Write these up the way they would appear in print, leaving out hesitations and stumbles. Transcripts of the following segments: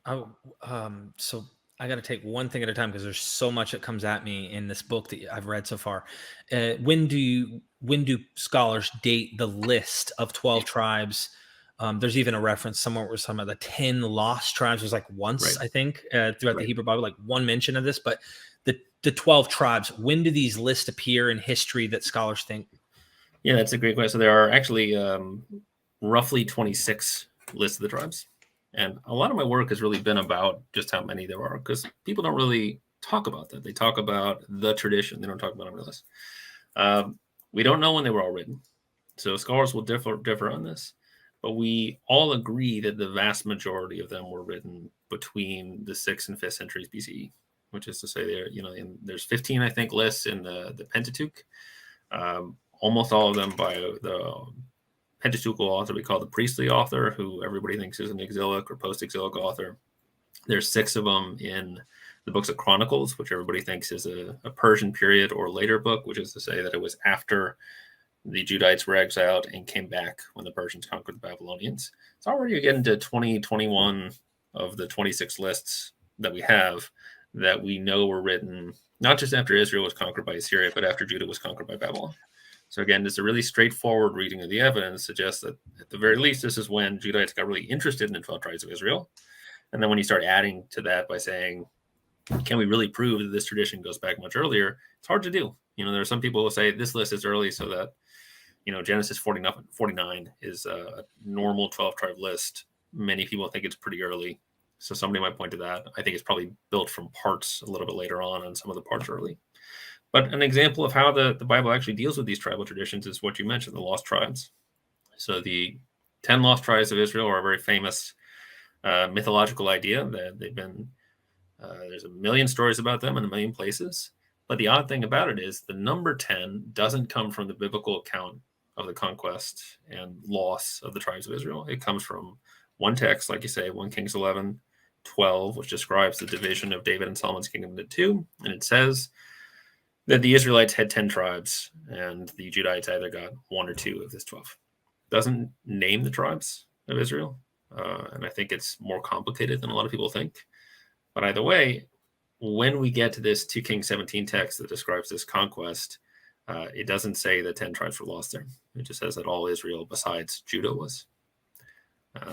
Oh, so I got to take one thing at a time because there's so much that comes at me in this book that I've read so far. When do scholars date the list of 12 tribes? There's even a reference somewhere where some of the 10 lost tribes was like once, Right. I think, throughout the Right. Hebrew Bible, like one mention of this. But the 12 tribes, when do these lists appear in history that scholars think? Yeah, that's a great question. So there are actually roughly 26 lists of the tribes. And a lot of my work has really been about just how many there are because people don't really talk about that. They talk about the tradition, they don't talk about how many lists. We don't know when they were all written. So scholars will differ on this. But we all agree that the vast majority of them were written between the 6th and 5th centuries BCE, which is to say, there's 15, I think, lists in the Pentateuch. Almost all of them by the Pentateuchal author we call the priestly author, who everybody thinks is an exilic or post-exilic author. There's 6 of them in the books of Chronicles, which everybody thinks is a Persian period or later book, which is to say that it was after the Judahites were exiled and came back when the Persians conquered the Babylonians. It's already getting to 21 of the 26 lists that we have that we know were written not just after Israel was conquered by Assyria, but after Judah was conquered by Babylon. So again, just a really straightforward reading of the evidence suggests that at the very least, this is when Judahites got really interested in the 12 tribes of Israel. And then when you start adding to that by saying, can we really prove that this tradition goes back much earlier? It's hard to do. There are some people who say this list is early so that, Genesis 49 is a normal 12 tribe list. Many people think it's pretty early. So somebody might point to that. I think it's probably built from parts a little bit later on and some of the parts early. But an example of how the Bible actually deals with these tribal traditions is what you mentioned, the lost tribes. So the 10 lost tribes of Israel are a very famous mythological idea that they've been, there's a million stories about them in a million places. But the odd thing about it is the number 10 doesn't come from the biblical account of the conquest and loss of the tribes of Israel. It comes from one text, like you say, 1 Kings 11:12, which describes the division of David and Solomon's kingdom into 2. And it says that the Israelites had 10 tribes and the Judahites either got 1 or 2 of this 12. Doesn't name the tribes of Israel. And I think it's more complicated than a lot of people think. But either way, when we get to this 2 Kings 17 text that describes this conquest, it doesn't say that 10 tribes were lost there. It just says that all Israel besides Judah was.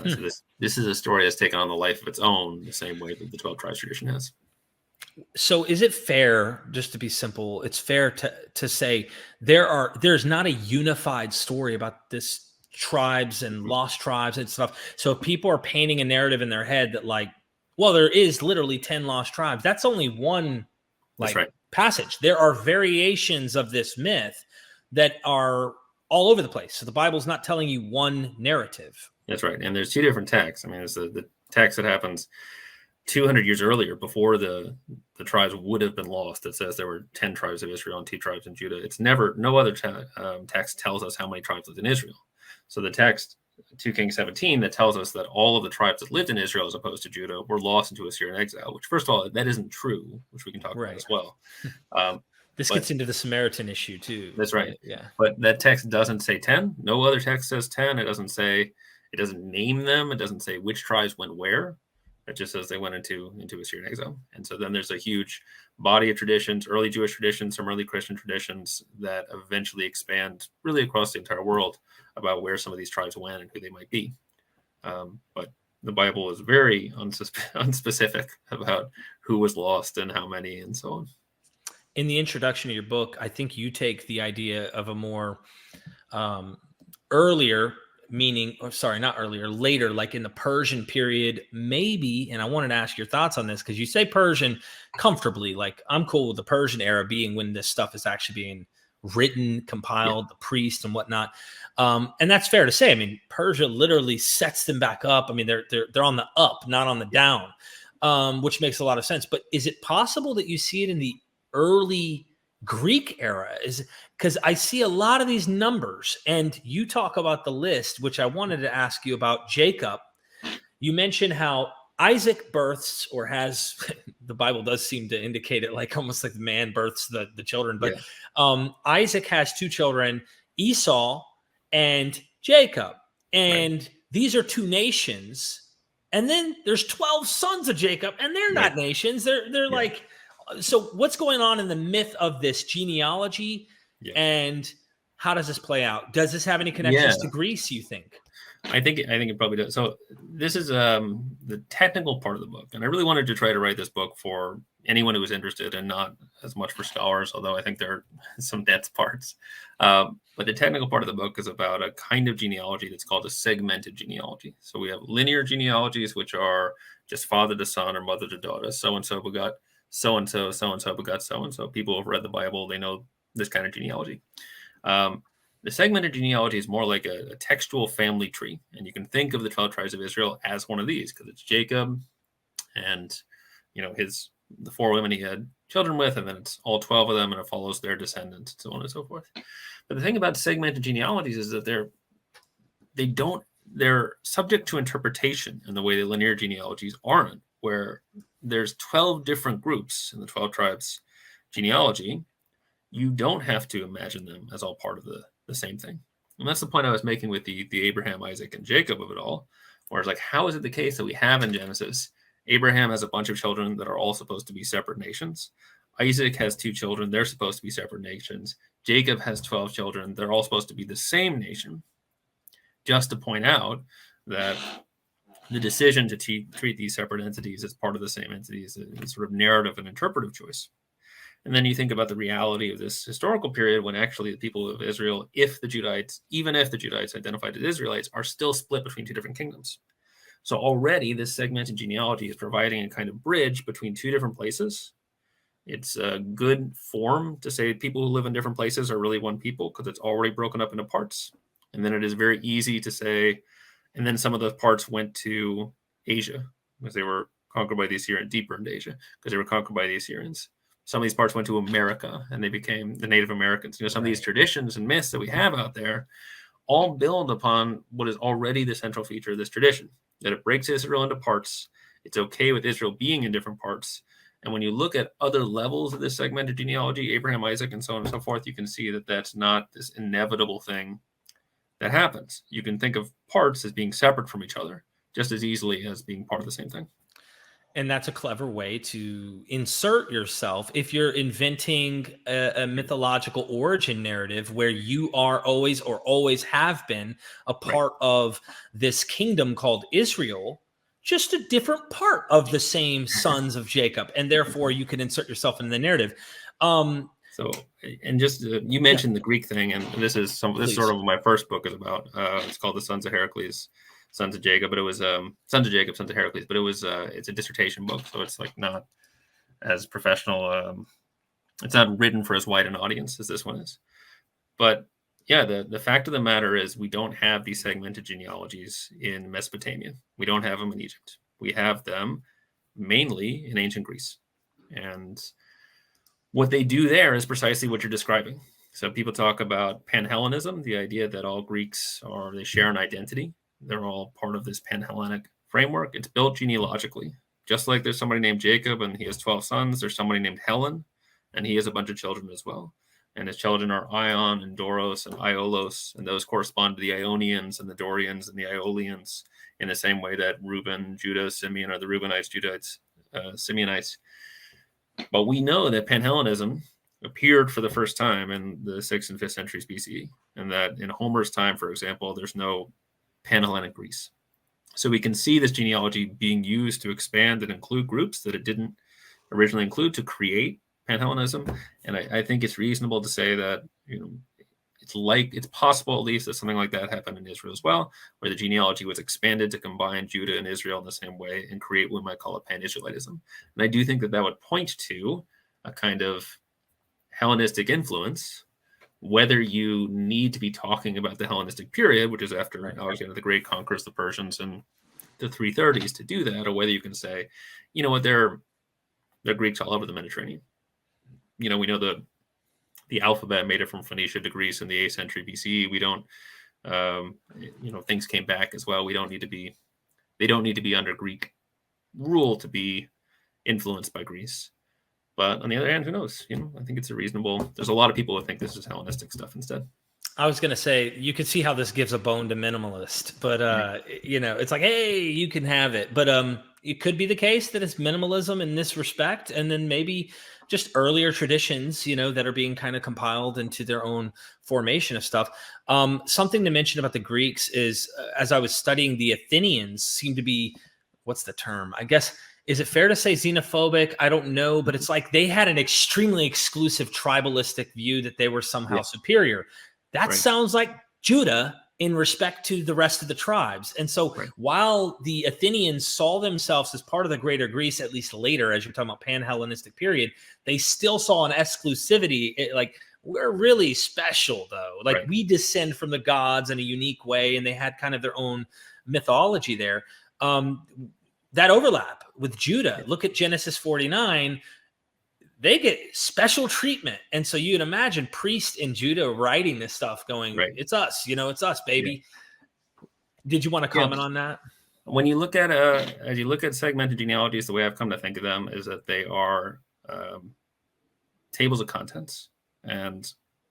So this is a story that's taken on the life of its own, the same way that the 12 tribes tradition has. So is it fair, just to be simple, it's fair to say there's not a unified story about this tribes and lost tribes and stuff. So if people are painting a narrative in their head that like, well, there is literally 10 lost tribes. That's only one That's right. passage. There are variations of this myth that are all over the place. So the Bible's not telling you one narrative. That's right. And there's 2 different texts. I mean, it's the text that happens 200 years earlier, before the tribes would have been lost. It says there were 10 tribes of Israel and 2 tribes in Judah. It's never, no other text tells us how many tribes lived in Israel. So the text 2 Kings 17 that tells us that all of the tribes that lived in Israel as opposed to Judah were lost into Assyrian exile, which first of all, that isn't true, which we can talk about as well. This gets into the Samaritan issue too. That's right. Yeah. But that text doesn't say 10. No other text says 10. It doesn't name them. It doesn't say which tribes went where. It just says they went into Assyrian exile. And so then there's a huge body of traditions, early Jewish traditions, some early Christian traditions that eventually expand really across the entire world about where some of these tribes went and who they might be. But the Bible is very unspecific about who was lost and how many and so on. In the introduction of your book, I think you take the idea of a more earlier, later, like in the Persian period, maybe. And I wanted to ask your thoughts on this because you say Persian comfortably. Like, I'm cool with the Persian era being when this stuff is actually being written, compiled, the priest and whatnot. And that's fair to say. I mean, Persia literally sets them back up. I mean, they're on the up, not on the down, which makes a lot of sense. But is it possible that you see it in the early Greek era? Is because I see a lot of these numbers, and you talk about the list, which I wanted to ask you about Jacob. You mentioned how Isaac births or has the Bible does seem to indicate it like almost like the man births the children, but Isaac has 2 children, Esau and Jacob, and these are 2 nations And then there's 12 sons of Jacob, and they're Right. not nations. They're Yeah. like, so what's going on in the myth of this genealogy? Yeah. And how does this play out? Does this have any connections to Greece, you think? I think it probably does. So this is the technical part of the book, and I really wanted to try to write this book for anyone who was interested, and not as much for scholars, although I think there are some dense parts. But the technical part of the book is about a kind of genealogy that's called a segmented genealogy. So we have linear genealogies, which are just father to son or mother to daughter. So and so begot so and so, so and so begot so and so. People who have read the Bible, they know this kind of genealogy. The segmented genealogy is more like a textual family tree, and you can think of the 12 tribes of Israel as one of these, because it's Jacob and the 4 women he had children with, and then it's all 12 of them, and it follows their descendants, so on and so forth. But the thing about segmented genealogies is that they're subject to interpretation in the way that linear genealogies aren't, where there's 12 different groups in the 12 tribes genealogy. You don't have to imagine them as all part of the same thing. And that's the point I was making with the Abraham, Isaac, and Jacob of it all, where it's like, how is it the case that we have in Genesis, Abraham has a bunch of children that are all supposed to be separate nations. Isaac has 2 children. They're supposed to be separate nations. Jacob has 12 children. They're all supposed to be the same nation. Just to point out that the decision to treat these separate entities as part of the same entities is a sort of narrative and interpretive choice. And then you think about the reality of this historical period when actually the people of Israel, even if the Judites identified as Israelites, are still split between 2 different kingdoms. So already this segmented genealogy is providing a kind of bridge between 2 different places. It's a good form to say people who live in different places are really one people, because it's already broken up into parts. And then it is very easy to say, and then some of those parts went to Asia because they were conquered by the Assyrians, deeper into Asia because they were conquered by the Assyrians. Some of these parts went to America and they became the Native Americans. Some of these traditions and myths that we have out there all build upon what is already the central feature of this tradition, that it breaks Israel into parts. It's okay with Israel being in different parts. And when you look at other levels of this segmented genealogy, Abraham, Isaac, and so on and so forth, you can see that that's not this inevitable thing that happens. You can think of parts as being separate from each other just as easily as being part of the same thing. And that's a clever way to insert yourself if you're inventing a mythological origin narrative where you are always or always have been a part of this kingdom called Israel, just a different part of the same sons of Jacob. And therefore you can insert yourself in the narrative. So, and just you mentioned the Greek thing, and this is sort of what my first book is about. It's called The Sons of Heracles, Sons of Jacob, but it was Sons of Jacob, Sons of Heracles, but it was it's a dissertation book, so it's like not as professional. It's not written for as wide an audience as this one is. But yeah, the fact of the matter is we don't have these segmented genealogies in Mesopotamia. We don't have them in Egypt. We have them mainly in ancient Greece. And what they do there is precisely what you're describing. So people talk about Panhellenism, the idea that all Greeks they share an identity. They're all part of this Panhellenic framework. It's built genealogically. Just like there's somebody named Jacob and he has 12 sons, there's somebody named Hellen and he has a bunch of children as well. And his children are Ion and Doros and Iolos, and those correspond to the Ionians and the Dorians and the Iolians in the same way that Reuben, Judah, Simeon are the Reubenites, Judites, Simeonites. But we know that Panhellenism appeared for the first time in the 6th and 5th centuries BCE, and that in Homer's time, for example, there's no Panhellenic Greece. So we can see this genealogy being used to expand and include groups that it didn't originally include to create Panhellenism. And I think it's reasonable to say that it's possible at least that something like that happened in Israel as well, where the genealogy was expanded to combine Judah and Israel in the same way and create what we might call a pan-Israelitism. And I do think that would point to a kind of Hellenistic influence, whether you need to be talking about the Hellenistic period, which is after Alexander the Great conquers the Persians in the 330s to do that, or whether you can say, you know what, they're Greeks all over the Mediterranean. We know the alphabet made it from Phoenicia to Greece in the 8th century BCE. We don't, things came back as well. They don't need to be under Greek rule to be influenced by Greece. But on the other hand, who knows? I think it's there's a lot of people who think this is Hellenistic stuff instead. I was going to say, you could see how this gives a bone to minimalist, but it's like, hey, you can have it. But it could be the case that it's minimalism in this respect, and then maybe just earlier traditions, that are being kind of compiled into their own formation of stuff. Something to mention about the Greeks is, as I was studying, the Athenians seem to be, what's the term? I guess, is it fair to say xenophobic? I don't know, but it's like they had an extremely exclusive tribalistic view that they were somehow superior. That sounds like Judah in respect to the rest of the tribes. And so while the Athenians saw themselves as part of the greater Greece, at least later, as you're talking about pan-Hellenistic period, they still saw an exclusivity. Like, we're really special, though. Like, we descend from the gods in a unique way, and they had kind of their own mythology there. That overlap with Judah. Look at Genesis 49. They get special treatment. And so you'd imagine priests in Judah writing this stuff going, it's us, it's us, baby. Yeah. Did you want to comment on that? When you look at, as you look at segmented genealogies, the way I've come to think of them is that they are tables of contents. And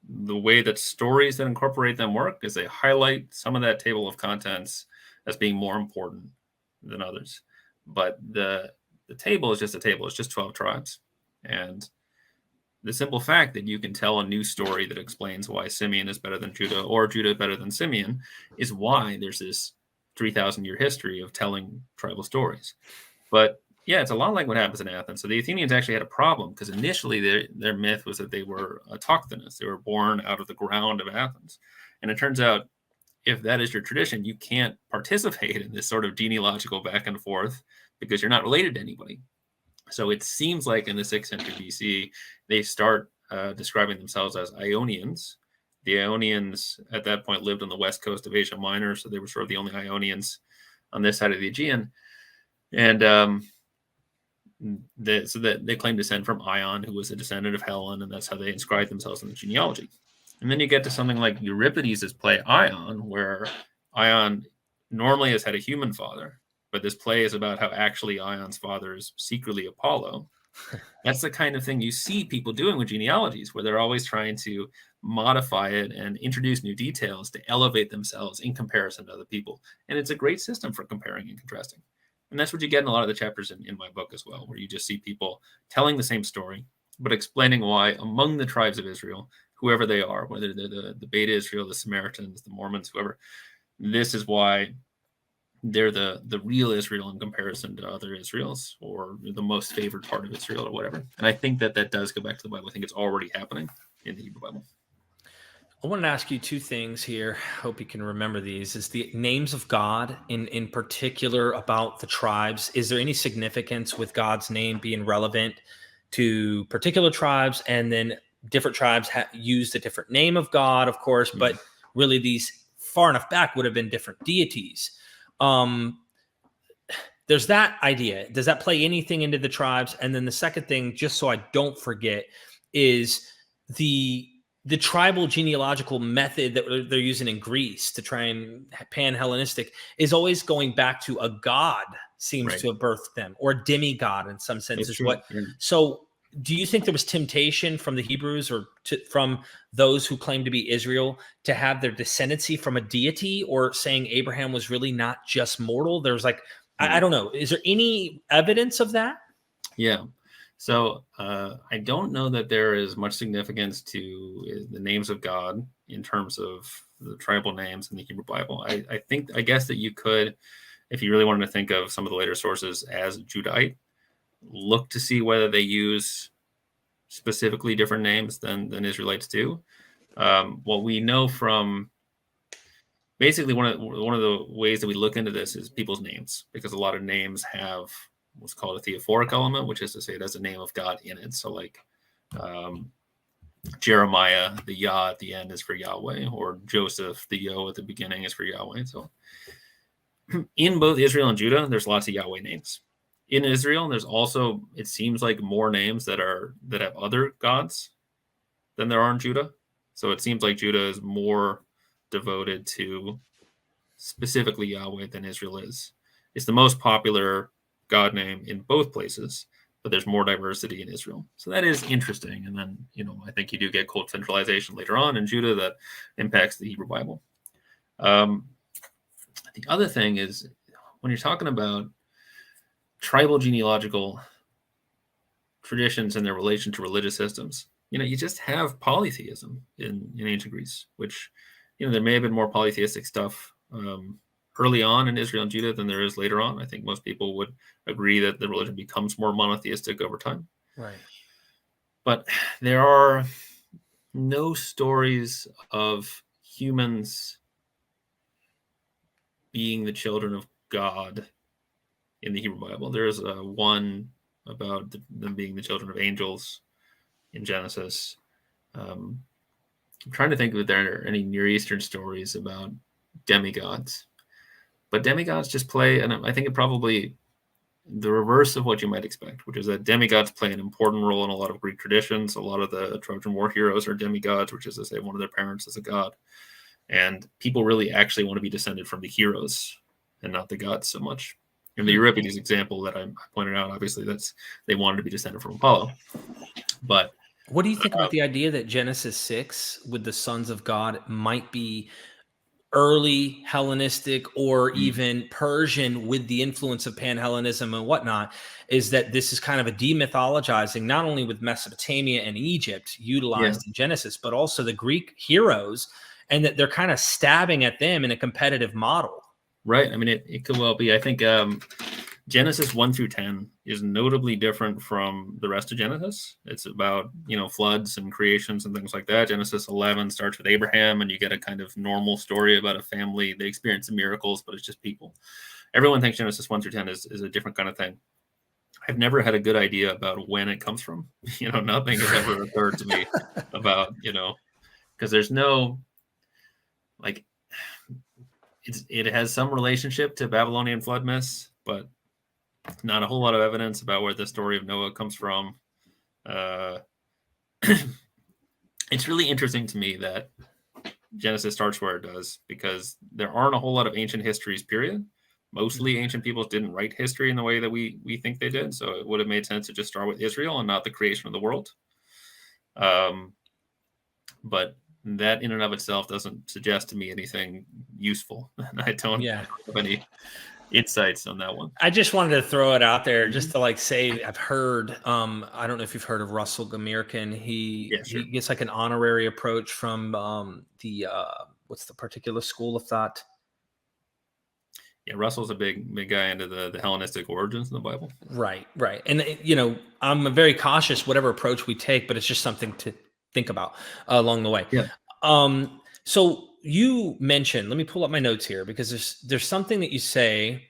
the way that stories that incorporate them work is they highlight some of that table of contents as being more important than others. But the table is just a table. It's just 12 tribes. And the simple fact that you can tell a new story that explains why Simeon is better than Judah or Judah better than Simeon is why there's this 3,000-year history of telling tribal stories. But yeah, it's a lot like what happens in Athens. So the Athenians actually had a problem because initially their myth was that they were autochthonous. They were born out of the ground of Athens. And it turns out, if that is your tradition, you can't participate in this sort of genealogical back and forth because you're not related to anybody. So it seems like in the 6th century BC, they start describing themselves as Ionians. The Ionians at that point lived on the west coast of Asia Minor, so they were sort of the only Ionians on this side of the Aegean. And so that they claim descent from Ion, who was a descendant of Helen, and that's how they inscribe themselves in the genealogy. And then you get to something like Euripides' play Ion, where Ion normally has had a human father, but this play is about how actually Ion's father is secretly Apollo. That's the kind of thing you see people doing with genealogies, where they're always trying to modify it and introduce new details to elevate themselves in comparison to other people. And it's a great system for comparing and contrasting. And that's what you get in a lot of the chapters in my book as well, where you just see people telling the same story, but explaining why among the tribes of Israel, whoever they are, whether they're the Beta Israel, the Samaritans, the Mormons, whoever, this is why they're the real Israel in comparison to other Israels, or the most favored part of Israel, or whatever. And I think that does go back to the Bible. I think it's already happening in the Hebrew Bible. I want to ask you two things here. Hope you can remember these. Is the names of God in particular about the tribes? Is there any significance with God's name being relevant to particular tribes, and then different tribes used a different name of God, of course, but really these far enough back would have been different deities. There's that idea. Does that play anything into the tribes? And then the second thing, just so I don't forget, is the tribal genealogical method that they're using in Greece to try and pan-Hellenistic is always going back to a god seems to have birthed them, or a demigod in some sense is what. Yeah. So do you think there was temptation from the Hebrews or from those who claim to be Israel to have their descendancy from a deity, or saying Abraham was really not just mortal? There's like, I don't know. Is there any evidence of that? Yeah. So I don't know that there is much significance to the names of God in terms of the tribal names in the Hebrew Bible. I guess that you could, if you really wanted to think of some of the later sources as Judite, look to see whether they use specifically different names than Israelites do. What we know from basically one of the ways that we look into this is people's names, because a lot of names have what's called a theophoric element, which is to say it has a name of God in it. So like Jeremiah, the Yah at the end is for Yahweh, or Joseph, the Yo at the beginning is for Yahweh. So in both Israel and Judah, there's lots of Yahweh names. In Israel, there's also, it seems like, more names that have other gods than there are in Judah. So it seems like Judah is more devoted to specifically Yahweh than Israel is. It's the most popular God name in both places, but there's more diversity in Israel. So that is interesting. And then, I think you do get cult centralization later on in Judah that impacts the Hebrew Bible. The other thing is, when you're talking about tribal genealogical traditions and their relation to religious systems, you just have polytheism in ancient Greece, which, there may have been more polytheistic stuff early on in Israel and Judah than there is later on. I think most people would agree that the religion becomes more monotheistic over time. Right. But there are no stories of humans being the children of God in the Hebrew Bible. There is one about them being the children of angels in Genesis. I'm trying to think if there are any Near Eastern stories about demigods. But demigods just play, and I think it probably the reverse of what you might expect, which is that demigods play an important role in a lot of Greek traditions. A lot of the Trojan War heroes are demigods, which is to say one of their parents is a god. And people really actually want to be descended from the heroes and not the gods so much. In the Euripides example that I pointed out, obviously they wanted to be descended from Apollo. But what do you think about the idea that Genesis 6 with the sons of God might be early Hellenistic or even Persian with the influence of Pan-Hellenism and whatnot? Is that this is kind of a demythologizing, not only with Mesopotamia and Egypt utilized in Genesis, but also the Greek heroes, and that they're kind of stabbing at them in a competitive model. Right. I mean, it could well be. I think Genesis 1 through 10 is notably different from the rest of Genesis. It's about, floods and creations and things like that. Genesis 11 starts with Abraham, and you get a kind of normal story about a family. They experience some miracles, but it's just people. Everyone thinks Genesis 1 through 10 is a different kind of thing. I've never had a good idea about when it comes from. Nothing has ever occurred to me about, because there's no, it has some relationship to Babylonian flood myths, but not a whole lot of evidence about where the story of Noah comes from. It's really interesting to me that Genesis starts where it does, because there aren't a whole lot of ancient histories, period. Mostly ancient peoples didn't write history in the way that we think they did. So it would have made sense to just start with Israel and not the creation of the world. But that in and of itself doesn't suggest to me anything useful. I don't have any insights on that one. I just wanted to throw it out there just to say, I've heard, I don't know if you've heard of Russell Gamirkan. He gets an honorary approach from what's the particular school of thought? Yeah, Russell's a big guy into the Hellenistic origins in the Bible. Right. And, I'm very cautious whatever approach we take, but it's just something to think about along the way. Yeah. So you mentioned, let me pull up my notes here, because there's something that you say.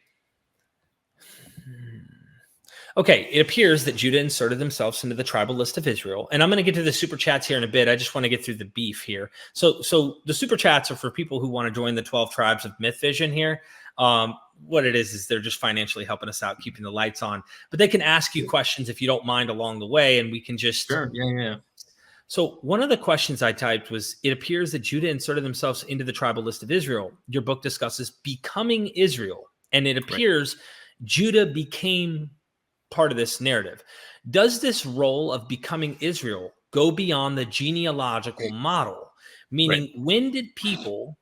Okay, it appears that Judah inserted themselves into the tribal list of Israel. And I'm going to get to the super chats here in a bit. I just want to get through the beef here. So the super chats are for people who want to join the 12 tribes of MythVision here. What it is they're just financially helping us out, keeping the lights on. But they can ask you questions if you don't mind along the way, and we can just... Sure, yeah. So one of the questions I typed was, it appears that Judah inserted themselves into the tribal list of Israel. Your book discusses becoming Israel, and it appears Judah became part of this narrative. Does this role of becoming Israel go beyond the genealogical model? Meaning, when did people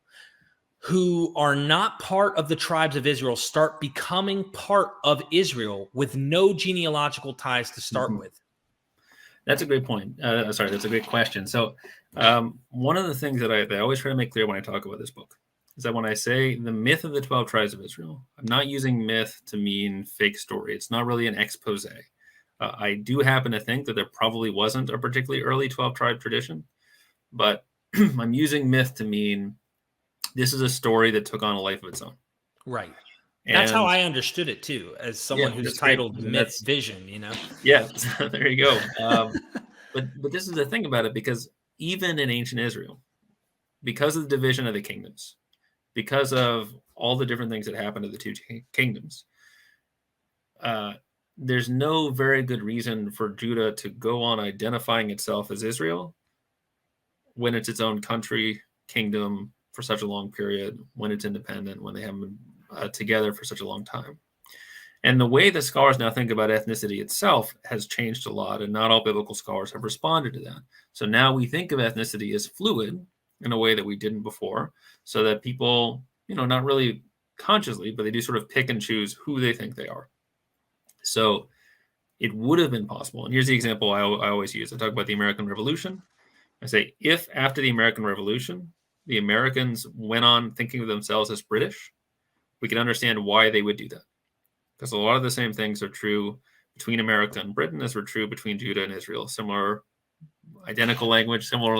who are not part of the tribes of Israel start becoming part of Israel with no genealogical ties to start with? That's a great point. That's a great question. So one of the things that I always try to make clear when I talk about this book is that when I say the myth of the 12 tribes of Israel, I'm not using myth to mean fake story. It's not really an expose. I do happen to think that there probably wasn't a particularly early 12 tribe tradition, but I'm using myth to mean this is a story that took on a life of its own. Right. That's how I understood it too, as someone who's titled MythVision, Yeah, there you go. But this is the thing about it, because even in ancient Israel, because of the division of the kingdoms, because of all the different things that happened to the two kingdoms, there's no very good reason for Judah to go on identifying itself as Israel when it's its own country, kingdom for such a long period, when it's independent, when they haven't been together for such a long time. And the way the scholars now think about ethnicity itself has changed a lot, and not all biblical scholars have responded to that. So now we think of ethnicity as fluid in a way that we didn't before, so that people, not really consciously, but they do sort of pick and choose who they think they are. So it would have been possible. And here's the example I always use. I talk about the American Revolution. I say, if after the American Revolution, the Americans went on thinking of themselves as British, we can understand why they would do that. Because a lot of the same things are true between America and Britain as were true between Judah and Israel. Similar, identical language, similar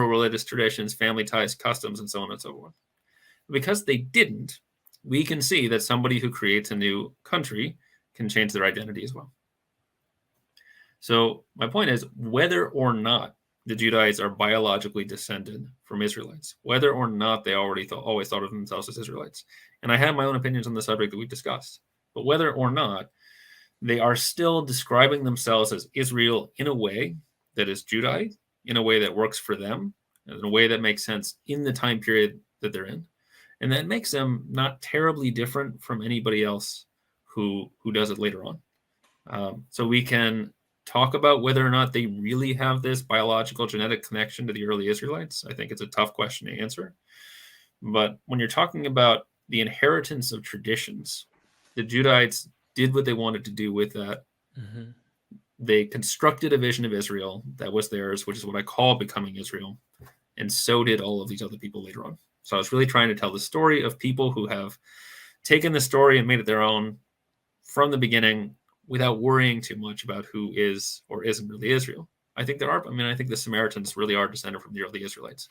religious traditions, family ties, customs, and so on and so forth. Because they didn't, we can see that somebody who creates a new country can change their identity as well. So my point is, whether or not the Judahites are biologically descended from Israelites, whether or not they always thought of themselves as Israelites, and I have my own opinions on the subject that we discussed, but whether or not they are still describing themselves as Israel in a way that is Judahite, in a way that works for them, in a way that makes sense in the time period that they're in, and that makes them not terribly different from anybody else who does it later on. So we can talk about whether or not they really have this biological genetic connection to the early Israelites. I think it's a tough question to answer. But when you're talking about the inheritance of traditions, the Judahites did what they wanted to do with that. Mm-hmm. They constructed a vision of Israel that was theirs, which is what I call becoming Israel. And so did all of these other people later on. So I was really trying to tell the story of people who have taken the story and made it their own from the beginning, without worrying too much about who is or isn't really Israel. I think the Samaritans really are descended from the early Israelites.